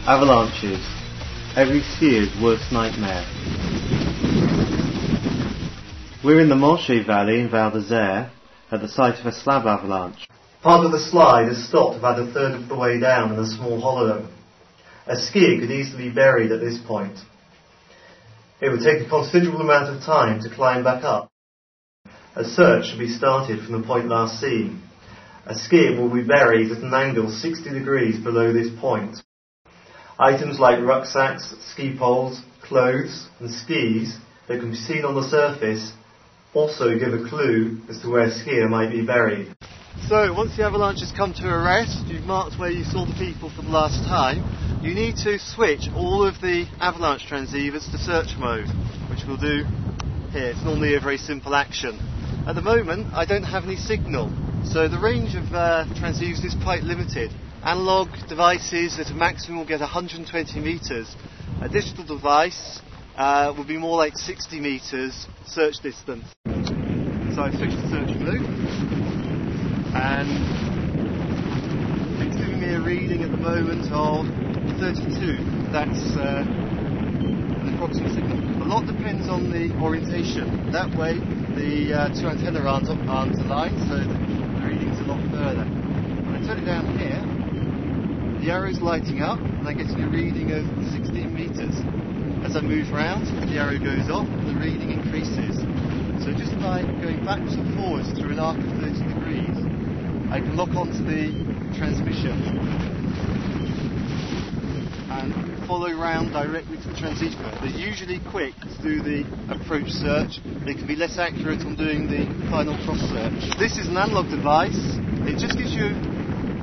Avalanches. Every skier's worst nightmare. We're in the Manche Valley in Val d'Isère at the site of a slab avalanche. Part of the slide has stopped about a third of the way down in a small hollow. A skier could easily be buried at this point. It would take a considerable amount of time to climb back up. A search should be started from the point last seen. A skier will be buried at an angle 60 degrees below this point. Items like rucksacks, ski poles, clothes and skis that can be seen on the surface also give a clue as to where a skier might be buried. So once the avalanche has come to a rest, you've marked where you saw the people for the last time, you need to switch all of the avalanche transceivers to search mode, which we'll do here. It's normally a very simple action. At the moment I don't have any signal, so the range of transceivers is quite limited. Analog devices at a maximum will get 120 metres. A digital device will be more like 60 metres search distance. So I've switched to search mode, and it's giving me a reading at the moment of 32. That's an approximate signal. A lot depends on the orientation. That way the two antennae aren't aligned, so the reading's a lot further. When I turn it down here, the arrow's lighting up and I'm getting a reading of 16 metres. As I move round, the arrow goes off and the reading increases. So just by going backwards and forwards through an arc of 30 degrees, I can lock onto the transmission and follow round directly to the transceiver. They're usually quick to do the approach search. They can be less accurate on doing the final cross search. This is an analog device. It just gives you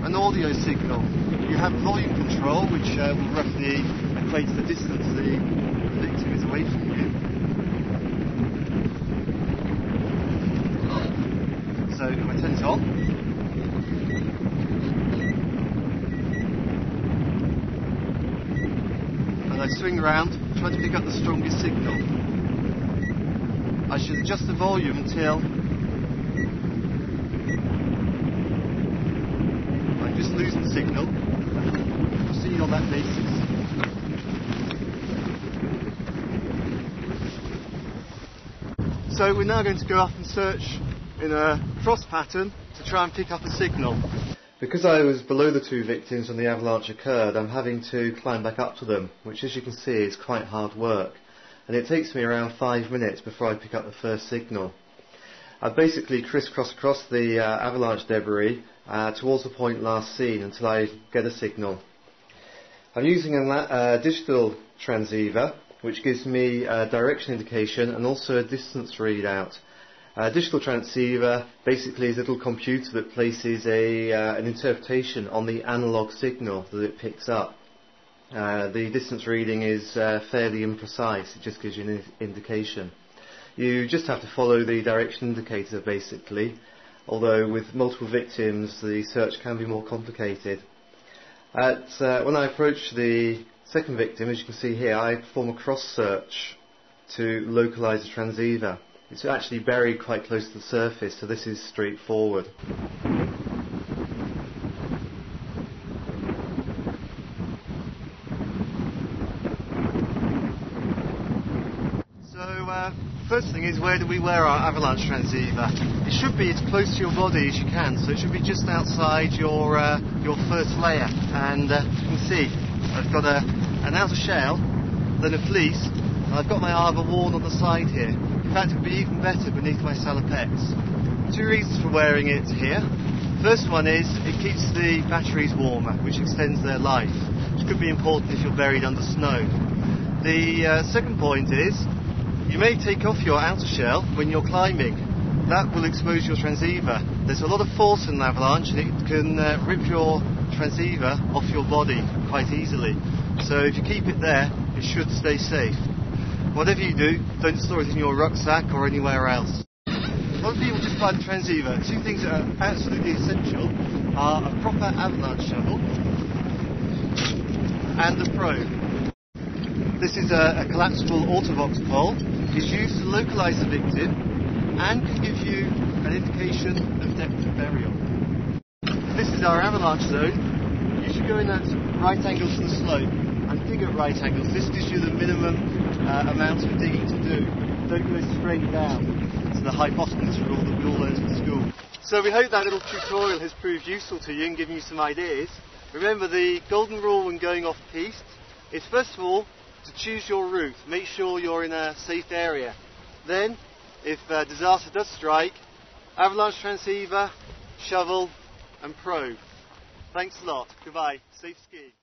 an audio signal. You have volume control, which will roughly equate to the distance the victim is away from you. So if I turn it on, and I swing around, trying to pick up the strongest signal. I should adjust the volume until I'm just losing signal. Proceed on that basis. So we're now going to go up and search in a cross pattern to try and pick up a signal. Because I was below the two victims when the avalanche occurred, I'm having to climb back up to them, which as you can see is quite hard work. And it takes me around 5 minutes before I pick up the first signal. I basically crisscross across the avalanche debris towards the point last seen until I get a signal. I'm using a digital transceiver, which gives me a direction indication and also a distance readout. A digital transceiver basically is a little computer that places an interpretation on the analog signal that it picks up. The distance reading is fairly imprecise, it just gives you an indication. You just have to follow the direction indicator basically, although with multiple victims the search can be more complicated. When I approach the second victim, as you can see here, I perform a cross search to localise the transceiver. It's actually buried quite close to the surface, so this is straightforward. First thing is, where do we wear our avalanche transceiver? It should be as close to your body as you can, so it should be just outside your first layer. And you can see I've got an outer shell, then a fleece, and I've got my arbor worn on the side here. In fact, it would be even better beneath my salopettes. Two reasons for wearing it here. First one is it keeps the batteries warmer, which extends their life, which could be important if you're buried under snow. The second point is you may take off your outer shell when you're climbing. That will expose your transceiver. There's a lot of force in an avalanche and it can rip your transceiver off your body quite easily. So if you keep it there, it should stay safe. Whatever you do, don't store it in your rucksack or anywhere else. A lot of people just buy the transceiver. Two things that are absolutely essential are a proper avalanche shovel and a probe. This is a collapsible autovox pole. It's used to localise the victim and can give you an indication of depth of burial. This is our avalanche zone. You should go in at right angles to the slope. dig at right angles. This gives you the minimum amount of digging to do. Don't go straight down. It's the hypotenuse rule that we all learned at school. So we hope that little tutorial has proved useful to you and given you some ideas. Remember, the golden rule when going off piste is, first of all, to choose your route. Make sure you're in a safe area. Then, if disaster does strike, avalanche transceiver, shovel and probe. Thanks a lot. Goodbye. Safe skiing.